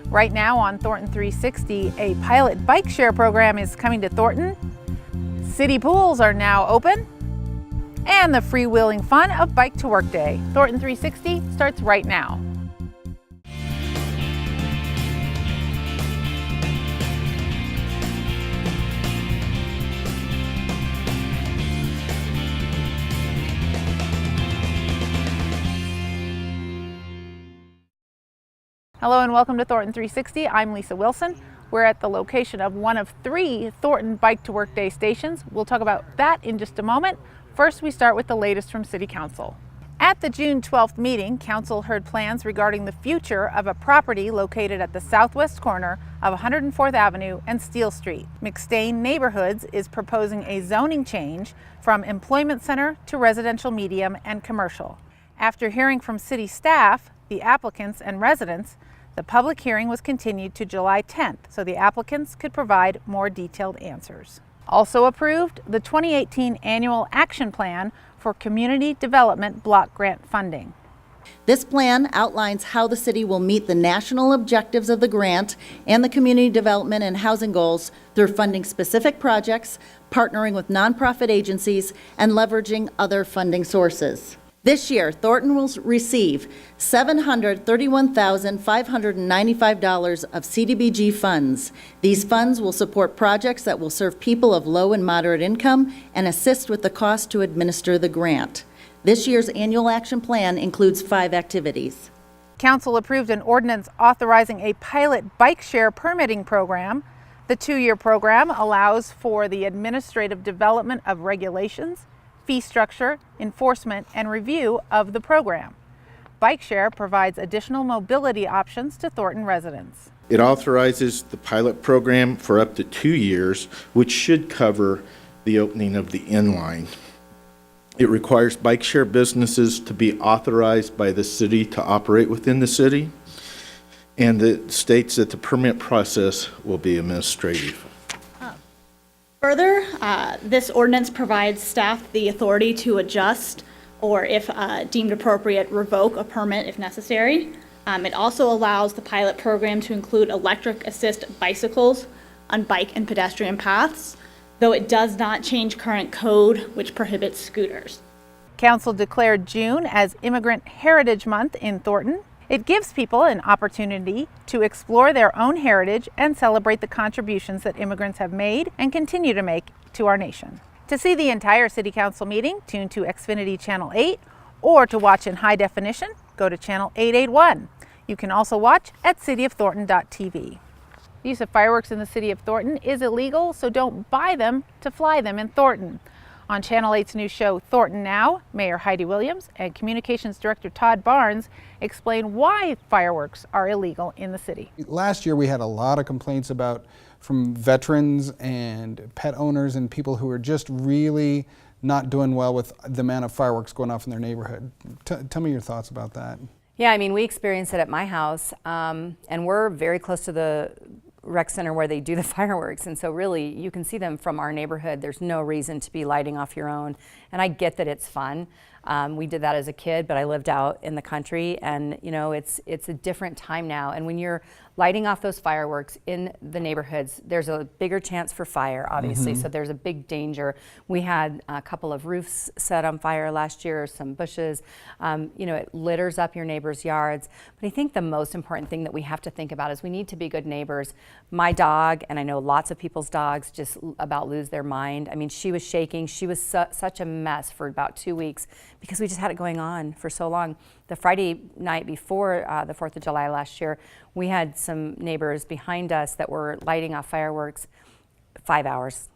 Right now on Thornton360, a pilot bike share program is coming to Thornton. City pools are now open, and the freewheeling fun of Bike to Work Day. Thornton360 starts right now. Hello and welcome to Thornton360. I'm Lisa Wilson. We're at the location of one of 3 Thornton Bike to Work Day stations. We'll talk about that in just a moment. First, we start with the latest from City Council. At the June 12th meeting, Council heard plans regarding the future of a property located at the southwest corner of 104th Avenue and Steel Street. McStain Neighborhoods is proposing a zoning change from employment center to residential medium and commercial. After hearing from city staff, the applicants and residents, the public hearing was continued to July 10th so the applicants could provide more detailed answers. Also approved, the 2018 Annual Action Plan for Community Development Block Grant Funding. This plan outlines how the city will meet the national objectives of the grant and the community development and housing goals through funding specific projects, partnering with nonprofit agencies, and leveraging other funding sources. This year, Thornton will receive $731,595 of CDBG funds. These funds will support projects that will serve people of low and moderate income and assist with the cost to administer the grant. This year's annual action plan includes 5 activities. Council approved an ordinance authorizing a pilot bike share permitting program. The 2-year program allows for the administrative development of regulations, fee structure, enforcement, and review of the program. Bike share provides additional mobility options to Thornton residents. It authorizes the pilot program for up to 2 years, which should cover the opening of the inline. It requires bike share businesses to be authorized by the city to operate within the city, and it states that the permit process will be administrative. Further, this ordinance provides staff the authority to adjust or, if deemed appropriate, revoke a permit if necessary. It also allows the pilot program to include electric assist bicycles on bike and pedestrian paths, though it does not change current code, which prohibits scooters. Council declared June as Immigrant Heritage Month in Thornton. It gives people an opportunity to explore their own heritage and celebrate the contributions that immigrants have made and continue to make to our nation. To see the entire City Council meeting, tune to Xfinity Channel 8, or to watch in high definition, go to Channel 881. You can also watch at cityofthornton.tv. The use of fireworks in the City of Thornton is illegal, so don't buy them to fly them in Thornton. On Channel 8's new show, Thornton Now, Mayor Heidi Williams and Communications Director Todd Barnes explain why fireworks are illegal in the city. Last year we had a lot of complaints from veterans and pet owners and people who are just really not doing well with the amount of fireworks going off in their neighborhood. Tell me your thoughts about that. Yeah, I mean, we experience it at my house, and we're very close to the rec center where they do the fireworks, and so really you can see them from our neighborhood. There's no reason to be lighting off your own, and I get that it's fun. We did that as a kid, but I lived out in the country, and you know, it's a different time now, and when you're lighting off those fireworks in the neighborhoods, there's a bigger chance for fire, obviously, so there's a big danger. We had a couple of roofs set on fire last year, some bushes. You know, it litters up your neighbors' yards. But I think the most important thing that we have to think about is we need to be good neighbors. My dog, and I know lots of people's dogs just about lose their mind. I mean, she was shaking. She was such a mess for about 2 weeks because we just had it going on for so long. The Friday night before the 4th of July last year, we had some neighbors behind us that were lighting off fireworks 5 hours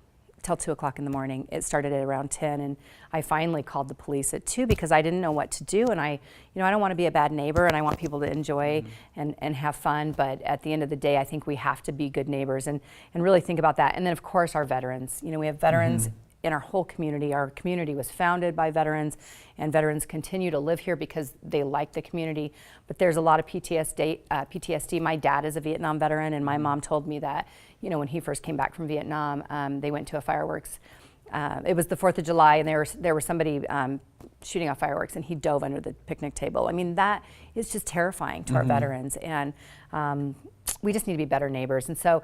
till 2 o'clock in the morning. It started at around 10, and I finally called the police at 2 because I didn't know what to do, and I don't want to be a bad neighbor, and I want people to enjoy and have fun, but at the end of the day, I think we have to be good neighbors and really think about that. And then, of course, our veterans. You know, we have veterans in our whole community. Our community was founded by veterans, and veterans continue to live here because they like the community. But there's a lot of PTSD. My dad is a Vietnam veteran, and my mom told me that, you know, when he first came back from Vietnam, they went to a fireworks. It was the 4th of July, and there was somebody shooting off fireworks, and he dove under the picnic table. I mean, that is just terrifying to our veterans. And we just need to be better neighbors. And so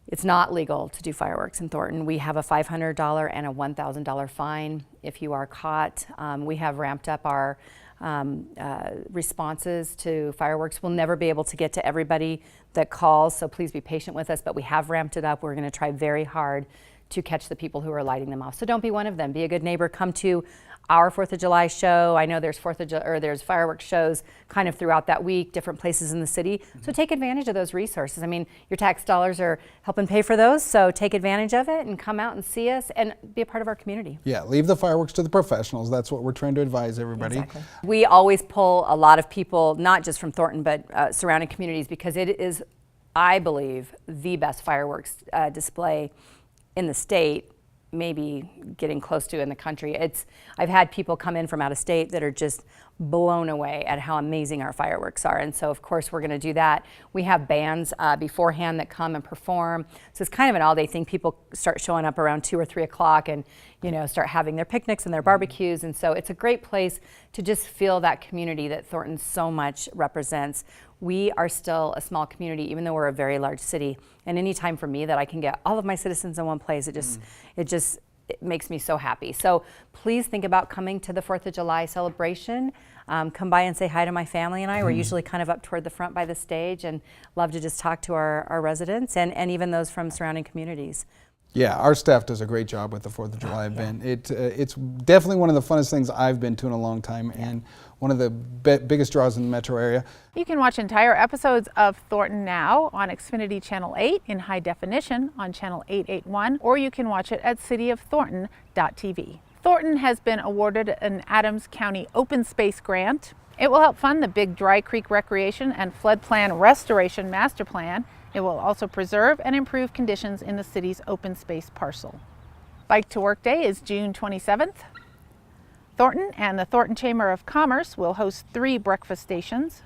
it's not legal to do fireworks in Thornton. We have a $500 and a $1,000 fine if you are caught. We have ramped up our responses to fireworks. We'll never be able to get to everybody that calls, so please be patient with us, but we have ramped it up. We're going to try very hard to catch the people who are lighting them off. So don't be one of them. Be a good neighbor. Come to our 4th of July show. I know there's there's fireworks shows kind of throughout that week, different places in the city. So take advantage of those resources. I mean, your tax dollars are helping pay for those, so take advantage of it and come out and see us and be a part of our community. Yeah, leave the fireworks to the professionals. That's what we're trying to advise everybody. Exactly. We always pull a lot of people, not just from Thornton, but surrounding communities, because it is, I believe, the best fireworks display in the state, maybe getting close to in the country. I've had people come in from out of state that are just blown away at how amazing our fireworks are. And so of course we're gonna do that. We have bands beforehand that come and perform. So it's kind of an all-day thing. People start showing up around 2 or 3 o'clock and start having their picnics and their barbecues. And so it's a great place to just feel that community that Thornton so much represents. We are still a small community, even though we're a very large city. And any time for me that I can get all of my citizens in one place, it makes me so happy. So please think about coming to the 4th of July celebration. Come by and say hi to my family and I. We're usually kind of up toward the front by the stage and love to just talk to our residents and even those from surrounding communities. Yeah, our staff does a great job with the 4th of July event. It's definitely one of the funnest things I've been to in a long time, and one of the biggest draws in the metro area. You can watch entire episodes of Thornton Now on Xfinity Channel 8 in high definition on Channel 881, or you can watch it at cityofthornton.tv. Thornton has been awarded an Adams County Open Space Grant. It will help fund the Big Dry Creek Recreation and Flood Plan Restoration Master Plan. It will also preserve and improve conditions in the city's open space parcel. Bike to Work Day is June 27th. Thornton and the Thornton Chamber of Commerce will host 3 breakfast stations.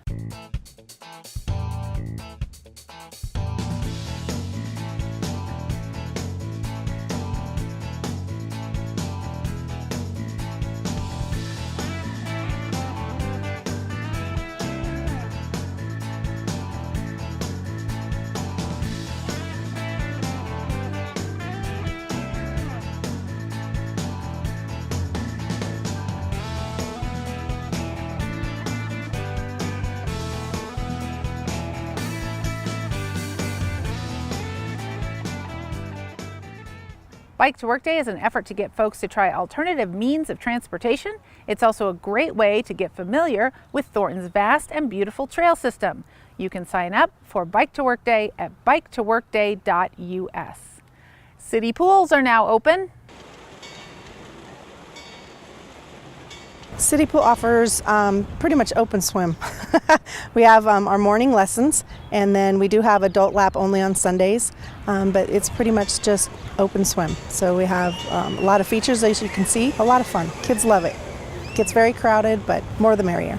Bike to Work Day is an effort to get folks to try alternative means of transportation. It's also a great way to get familiar with Thornton's vast and beautiful trail system. You can sign up for Bike to Work Day at biketoworkday.us. City pools are now open. City Pool offers pretty much open swim. We have our morning lessons, and then we do have adult lap only on Sundays, but it's pretty much just open swim. So we have a lot of features, as you can see, a lot of fun. Kids love it. It gets very crowded, but more the merrier.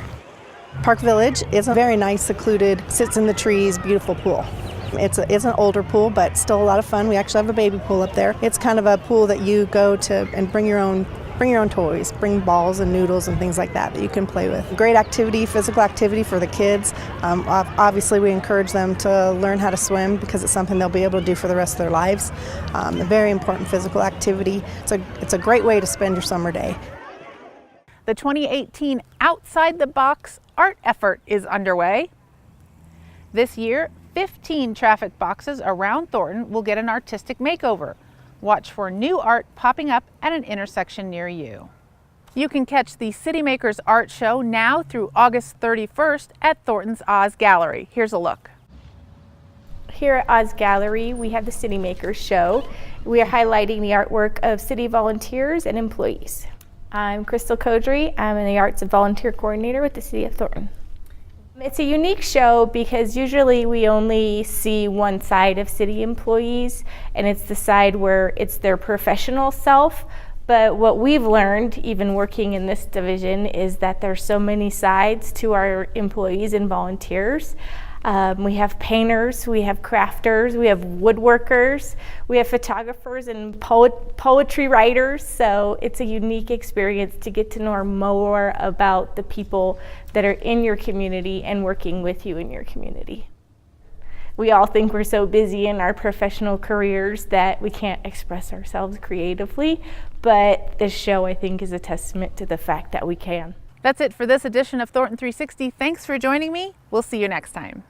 Park Village is a very nice, secluded, sits in the trees, beautiful pool. It's an older pool, but still a lot of fun. We actually have a baby pool up there. It's kind of a pool that you go to and bring your own toys, bring balls and noodles and things like that you can play with. Great activity, physical activity for the kids. Obviously we encourage them to learn how to swim because it's something they'll be able to do for the rest of their lives. A very important physical activity. It's a great way to spend your summer day. The 2018 Outside the Box art effort is underway. This year, 15 traffic boxes around Thornton will get an artistic makeover. Watch for new art popping up at an intersection near you. You can catch the City Makers Art Show now through August 31st at Thornton's Oz Gallery. Here's a look. Here at Oz Gallery, we have the City Makers Show. We are highlighting the artwork of city volunteers and employees. I'm Crystal Codry. I'm the Arts and Volunteer Coordinator with the City of Thornton. It's a unique show because usually we only see one side of city employees, and it's the side where it's their professional self. But what we've learned, even working in this division, is that there's so many sides to our employees and volunteers. We have painters, we have crafters, we have woodworkers, we have photographers and poetry writers. So it's a unique experience to get to know more about the people that are in your community and working with you in your community. we all think we're so busy in our professional careers that we can't express ourselves creatively, but this show, I think, is a testament to the fact that we can. That's it for this edition of Thornton 360. Thanks for joining me. We'll see you next time.